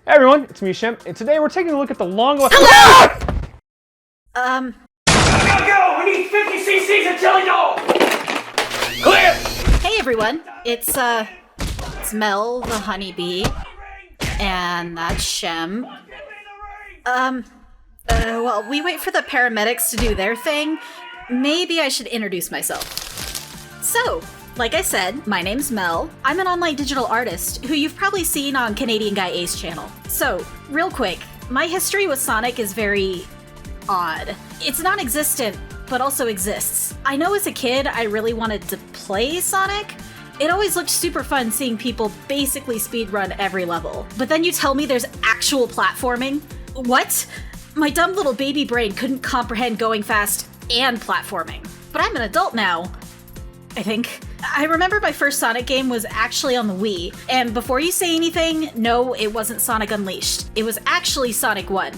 Hey everyone, it's me, Shemp, and today we're taking a look at the long-awaited— Go! We need 50 cc's of chili dog! Clear! Hey everyone, it's Mel the Honeybee, and that's Shemp. While we wait for the paramedics to do their thing, maybe I should introduce myself. So, like I said, my name's Mel. I'm an online digital artist who you've probably seen on Canadian Guy Ace channel. So, real quick, my history with Sonic is very odd. It's non-existent, but also exists. I know as a kid I really wanted to play Sonic. It always looked super fun seeing people basically speedrun every level. But then you tell me there's actual platforming? What? My dumb little baby brain couldn't comprehend going fast and platforming. But I'm an adult now, I think. I remember my first Sonic game was actually on the Wii, and before you say anything, no, it wasn't Sonic Unleashed. It was actually Sonic 1.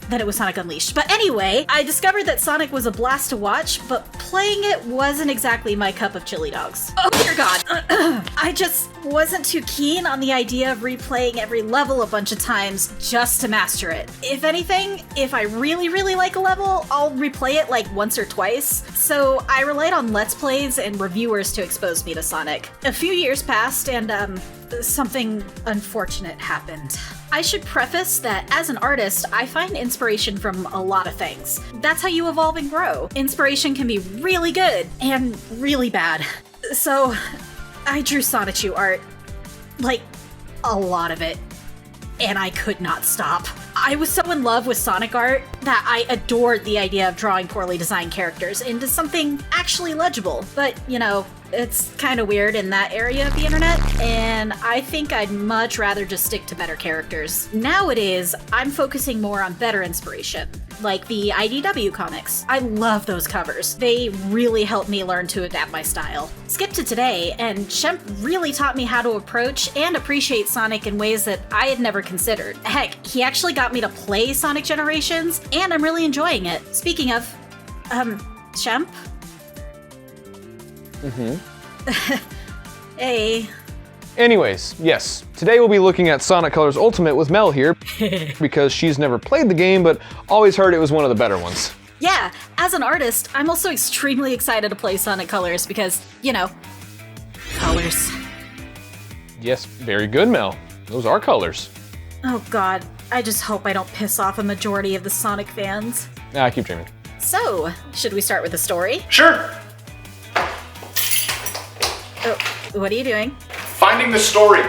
Then it was Sonic Unleashed. But anyway, I discovered that Sonic was a blast to watch, but playing it wasn't exactly my cup of chili dogs. Oh dear God. I just wasn't too keen on the idea of replaying every level a bunch of times just to master it. If anything, if I really like a level, I'll replay it like once or twice. So I relied on Let's Plays and reviewers to expose me to Sonic. A few years passed and something unfortunate happened. I should preface that as an artist, I find inspiration from a lot of things. That's how you evolve and grow. Inspiration can be really good and really bad. So I drew Sonichu art. Like, a lot of it. And I could not stop. I was so in love with Sonic art that I adored the idea of drawing poorly designed characters into something actually legible. But, you know, it's kind of weird in that area of the internet, and I think I'd much rather just stick to better characters. Nowadays, I'm focusing more on better inspiration, like the IDW comics. I love those covers. They really helped me learn to adapt my style. Skip to today, and Shemp really taught me how to approach and appreciate Sonic in ways that I had never considered. Heck, he actually got me to play Sonic Generations, and I'm really enjoying it. Speaking of, Shemp? Hey. Anyways, yes, today we'll be looking at Sonic Colors Ultimate with Mel here, because she's never played the game, but always heard it was one of the better ones. Yeah, as an artist, I'm also extremely excited to play Sonic Colors because, you know, colors. Yes, very good, Mel. Those are colors. Oh God, I just hope I don't piss off a majority of the Sonic fans. I keep dreaming. So, should we start with the story? Sure! Oh, what are you doing? Finding the story.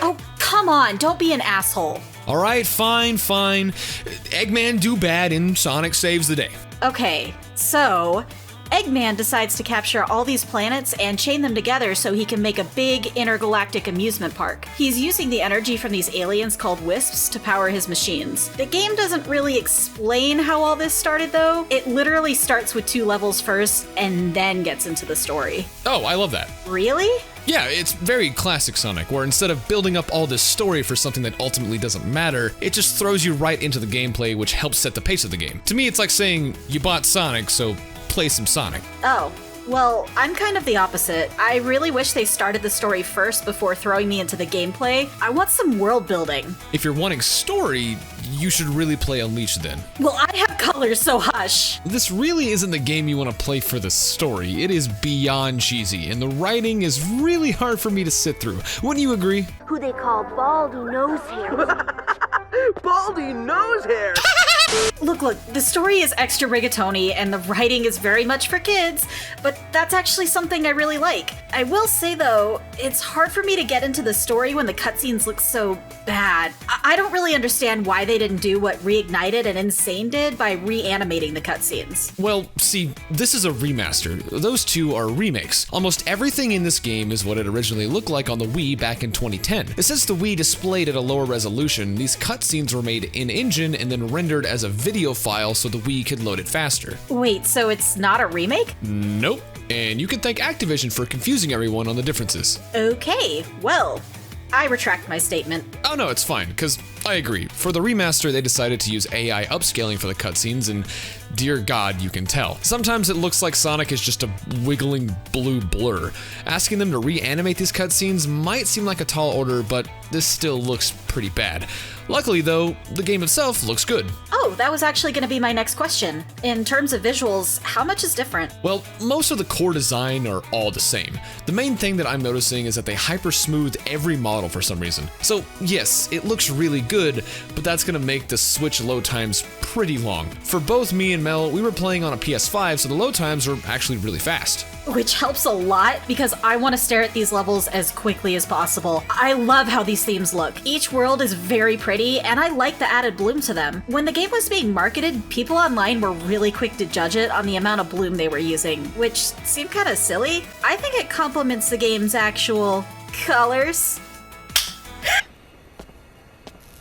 Oh, come on, don't be an asshole. All right, fine. Eggman do bad and Sonic saves the day. Okay, so Eggman decides to capture all these planets and chain them together so he can make a big intergalactic amusement park. He's using the energy from these aliens called Wisps to power his machines. The game doesn't really explain how all this started though. It literally starts with 2 levels first and then gets into the story. Oh, I love that. Really? Yeah, it's very classic Sonic, where instead of building up all this story for something that ultimately doesn't matter, it just throws you right into the gameplay, which helps set the pace of the game. To me, it's like saying, you bought Sonic, so play some Sonic. Oh, well, I'm kind of the opposite. I really wish they started the story first before throwing me into the gameplay. I want some world building. If you're wanting story, you should really play Unleashed then. Well, I have colors, so hush. This really isn't the game you want to play for the story. It is beyond cheesy, and the writing is really hard for me to sit through. Wouldn't you agree? Who they call Baldy Nosehair. Baldy Nosehair! Look, the story is extra rigatoni and the writing is very much for kids, but that's actually something I really like. I will say though, it's hard for me to get into the story when the cutscenes look so bad. I don't really understand why they didn't do what Reignited and Insane did by reanimating the cutscenes. Well, see, this is a remaster. Those two are remakes. Almost everything in this game is what it originally looked like on the Wii back in 2010. Since the Wii displayed at a lower resolution, these cutscenes were made in-engine and then rendered as a video file so the Wii could load it faster. Wait, so it's not a remake? Nope. And you can thank Activision for confusing everyone on the differences. Okay, well, I retract my statement. Oh no, it's fine, because I agree. For the remaster, they decided to use AI upscaling for the cutscenes, and dear God, you can tell. Sometimes it looks like Sonic is just a wiggling blue blur. Asking them to reanimate these cutscenes might seem like a tall order, but this still looks pretty bad. Luckily though, the game itself looks good. Oh, that was actually going to be my next question. In terms of visuals, how much is different? Well, most of the core design are all the same. The main thing that I'm noticing is that they hyper smooth every model for some reason. So yes, it looks really good, but that's gonna make the Switch load times pretty long. For both me and Mel, we were playing on a PS5, so the load times were actually really fast. Which helps a lot because I want to stare at these levels as quickly as possible. I love how these themes look. Each world is very pretty, and I like the added bloom to them. When the game was being marketed, people online were really quick to judge it on the amount of bloom they were using, which seemed kind of silly. I think it complements the game's actual colors.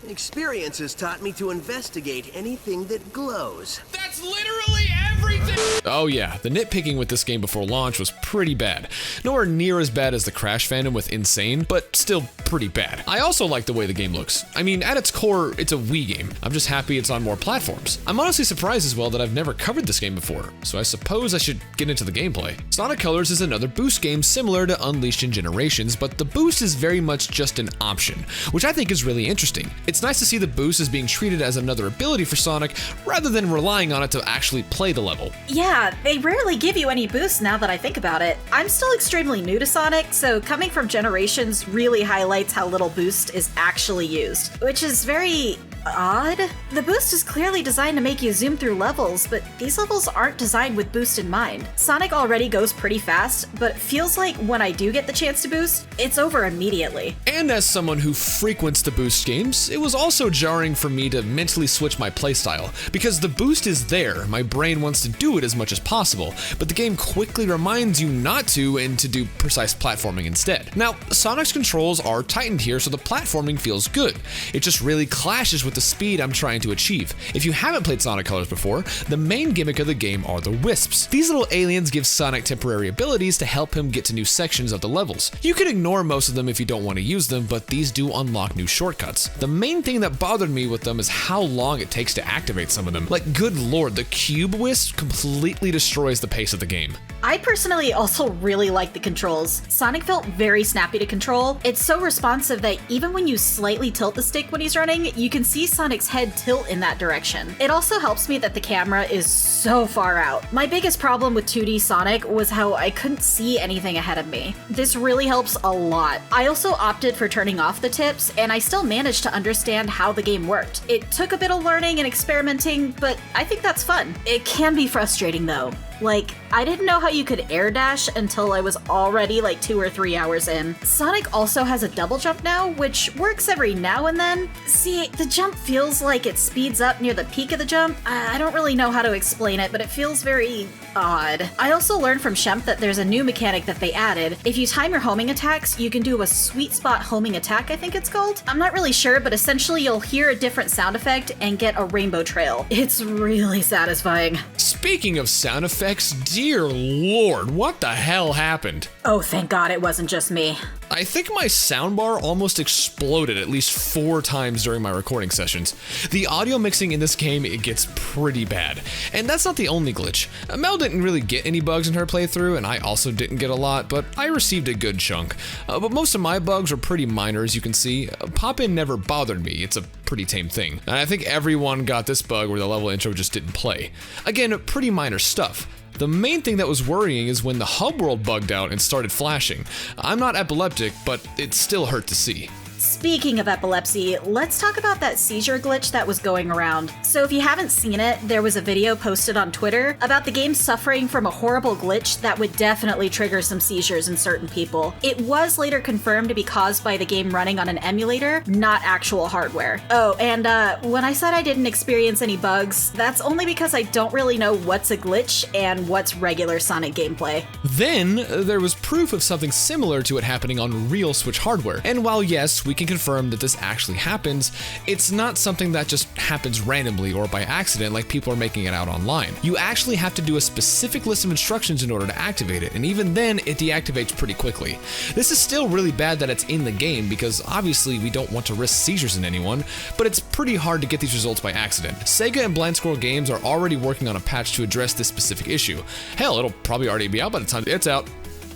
Experience has taught me to investigate anything that glows. That's literally everything! Oh yeah, the nitpicking with this game before launch was pretty bad. Nowhere near as bad as the Crash fandom with Insane, but still pretty bad. I also like the way the game looks. I mean, at its core, it's a Wii game. I'm just happy it's on more platforms. I'm honestly surprised as well that I've never covered this game before, so I suppose I should get into the gameplay. Sonic Colors is another boost game similar to Unleashed in Generations, but the boost is very much just an option, which I think is really interesting. It's nice to see the boost as being treated as another ability for Sonic rather than relying on it to actually play the level. Yeah, they rarely give you any boosts now that I think about it. I'm still extremely new to Sonic, so coming from Generations really highlights how little boost is actually used, which is very odd. The boost is clearly designed to make you zoom through levels, but these levels aren't designed with boost in mind. Sonic already goes pretty fast, but it feels like when I do get the chance to boost, it's over immediately. And as someone who frequents the boost games, it was also jarring for me to mentally switch my playstyle. Because the boost is there, my brain wants to do it as much as possible, but the game quickly reminds you not to and to do precise platforming instead. Now, Sonic's controls are tightened here, so the platforming feels good. It just really clashes with the speed I'm trying to achieve. If you haven't played Sonic Colors before, the main gimmick of the game are the Wisps. These little aliens give Sonic temporary abilities to help him get to new sections of the levels. You can ignore most of them if you don't want to use them, but these do unlock new shortcuts. The main thing that bothered me with them is how long it takes to activate some of them. Like, good lord, the Cube Wisp completely destroys the pace of the game. I personally also really like the controls. Sonic felt very snappy to control. It's so responsive that even when you slightly tilt the stick when he's running, you can see Sonic's head tilt in that direction. It also helps me that the camera is so far out. My biggest problem with 2D Sonic was how I couldn't see anything ahead of me. This really helps a lot. I also opted for turning off the tips, and I still managed to understand how the game worked. It took a bit of learning and experimenting, but I think that's fun. It can be frustrating though. Like, I didn't know how you could air dash until I was already like 2 or 3 hours in. Sonic also has a double jump now, which works every now and then. See, the jump feels like it speeds up near the peak of the jump. I don't really know how to explain it, but it feels very odd. I also learned from Shemp that there's a new mechanic that they added. If you time your homing attacks, you can do a sweet spot homing attack, I think it's called. I'm not really sure, but essentially you'll hear a different sound effect and get a rainbow trail. It's really satisfying. Speaking of sound effects, dear lord, what the hell happened? Oh, thank God it wasn't just me. I think my soundbar almost exploded at least 4 times during my recording sessions. The audio mixing in this game, it gets pretty bad. And that's not the only glitch. Mel didn't really get any bugs in her playthrough, and I also didn't get a lot, but I received a good chunk. But most of my bugs were pretty minor, as you can see. Pop-in never bothered me, it's a pretty tame thing. And I think everyone got this bug where the level intro just didn't play. Again, pretty minor stuff. The main thing that was worrying is when the hub world bugged out and started flashing. I'm not epileptic, but it still hurt to see. Speaking of epilepsy, let's talk about that seizure glitch that was going around. So if you haven't seen it, there was a video posted on Twitter about the game suffering from a horrible glitch that would definitely trigger some seizures in certain people. It was later confirmed to be caused by the game running on an emulator, not actual hardware. Oh, and when I said I didn't experience any bugs, that's only because I don't really know what's a glitch and what's regular Sonic gameplay. Then, there was proof of something similar to it happening on real Switch hardware. And while yes, we can confirm that this actually happens. It's not something that just happens randomly or by accident like people are making it out online. You actually have to do a specific list of instructions in order to activate it, and even then it deactivates pretty quickly. This is still really bad that it's in the game because obviously we don't want to risk seizures in anyone, but it's pretty hard to get these results by accident. Sega and Blind Squirrel Games are already working on a patch to address this specific issue. Hell, it'll probably already be out by the time it's out.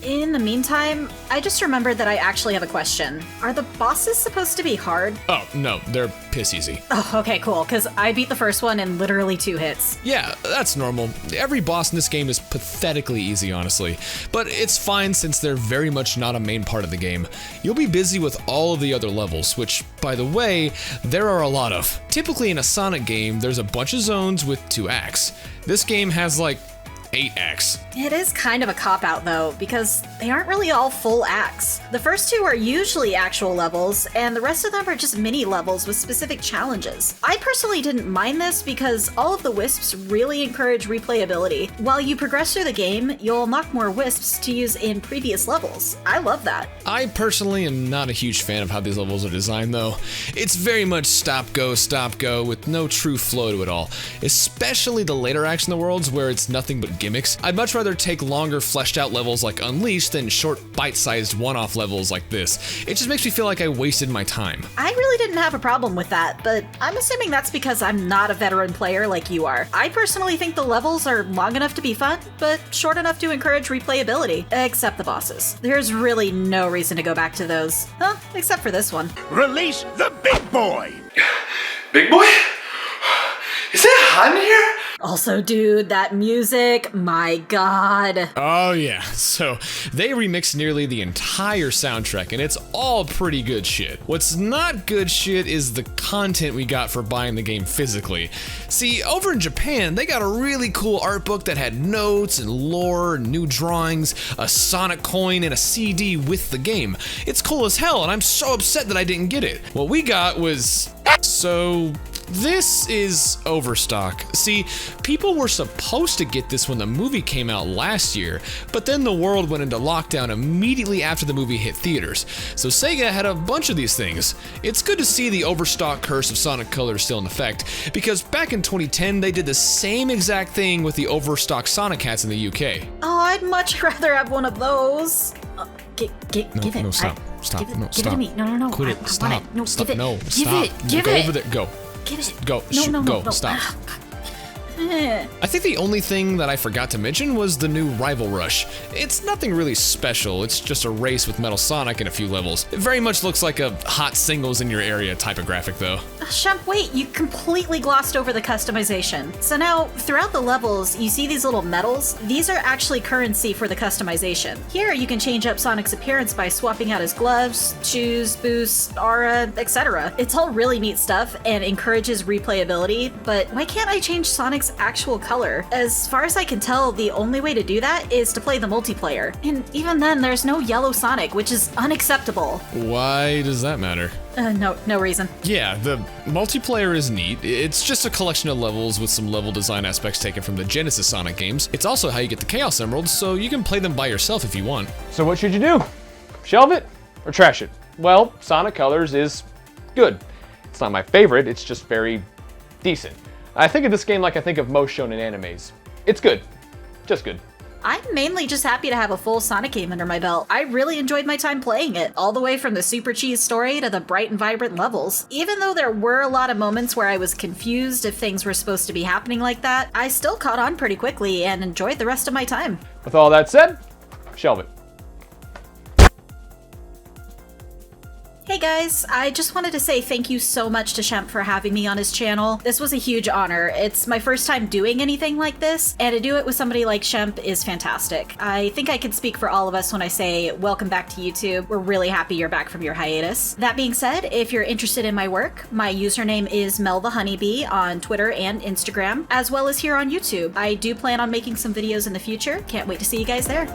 In the meantime, I just remembered that I actually have a question. Are the bosses supposed to be hard? Oh, no, they're piss easy. Oh, okay, cool, because I beat the first one in literally 2 hits. Yeah, that's normal. Every boss in this game is pathetically easy, honestly. But it's fine since they're very much not a main part of the game. You'll be busy with all of the other levels, which, by the way, there are a lot of. Typically in a Sonic game, there's a bunch of zones with 2 acts. This game has like 8 acts. It is kind of a cop-out though, because they aren't really all full acts. The first 2 are usually actual levels, and the rest of them are just mini levels with specific challenges. I personally didn't mind this because all of the wisps really encourage replayability. While you progress through the game, you'll unlock more wisps to use in previous levels. I love that. I personally am not a huge fan of how these levels are designed though. It's very much stop go with no true flow to it all, especially the later acts in the worlds where it's nothing but gimmicks. I'd much rather take longer fleshed out levels like Unleashed than short bite-sized one-off levels like this. It just makes me feel like I wasted my time. I really didn't have a problem with that, but I'm assuming that's because I'm not a veteran player like you are. I personally think the levels are long enough to be fun, but short enough to encourage replayability, except the bosses. There's really no reason to go back to those. Huh, except for this one. Release the big boy! Big boy? Is it hot in here? Also, dude, that music, my god. Oh yeah, so they remixed nearly the entire soundtrack and it's all pretty good shit. What's not good shit is the content we got for buying the game physically. See, over in Japan, they got a really cool art book that had notes and lore, new drawings, a Sonic coin, and a CD with the game. It's cool as hell, and I'm so upset that I didn't get it. What we got was... so... this is overstock. See, people were supposed to get this when the movie came out last year, but then the world went into lockdown immediately after the movie hit theaters, so Sega had a bunch of these things. It's good to see the overstock curse of Sonic Colors still in effect, because back in 2010 they did the same exact thing with the overstock Sonic hats in the UK. Oh, I'd much rather have one of those. Give it. No, stop. Stop. Give No, it stop. to me. No. Quit it. I Stop. want it. No, Stop. give it. No, Give stop. it. Give go it. over there. Go. Give it. Go. No. Go. Stop. I think the only thing that I forgot to mention was the new Rival Rush. It's nothing really special, it's just a race with Metal Sonic in a few levels. It very much looks like a hot singles in your area type of graphic though. Shemp, wait, you completely glossed over the customization. So now, throughout the levels, you see these little medals? These are actually currency for the customization. Here, you can change up Sonic's appearance by swapping out his gloves, shoes, boosts, aura, etc. It's all really neat stuff and encourages replayability, but why can't I change Sonic's actual color? As far as I can tell, the only way to do that is to play the multiplayer. And even then, there's no yellow Sonic, which is unacceptable. Why does that matter? No reason. Yeah, the multiplayer is neat. It's just a collection of levels with some level design aspects taken from the Genesis Sonic games. It's also how you get the Chaos Emeralds, so you can play them by yourself if you want. So what should you do? Shelve it or trash it? Well, Sonic Colors is good. It's not my favorite, it's just very decent. I think of this game like I think of most shonen animes. It's good. Just good. I'm mainly just happy to have a full Sonic game under my belt. I really enjoyed my time playing it, all the way from the Super Cheese story to the bright and vibrant levels. Even though there were a lot of moments where I was confused if things were supposed to be happening like that, I still caught on pretty quickly and enjoyed the rest of my time. With all that said, shelve it. Hey guys, I just wanted to say thank you so much to Shemp for having me on his channel. This was a huge honor. It's my first time doing anything like this, and to do it with somebody like Shemp is fantastic. I think I can speak for all of us when I say welcome back to YouTube. We're really happy you're back from your hiatus. That being said, if you're interested in my work, my username is MelTheHoneyBee on Twitter and Instagram, as well as here on YouTube. I do plan on making some videos in the future. Can't wait to see you guys there.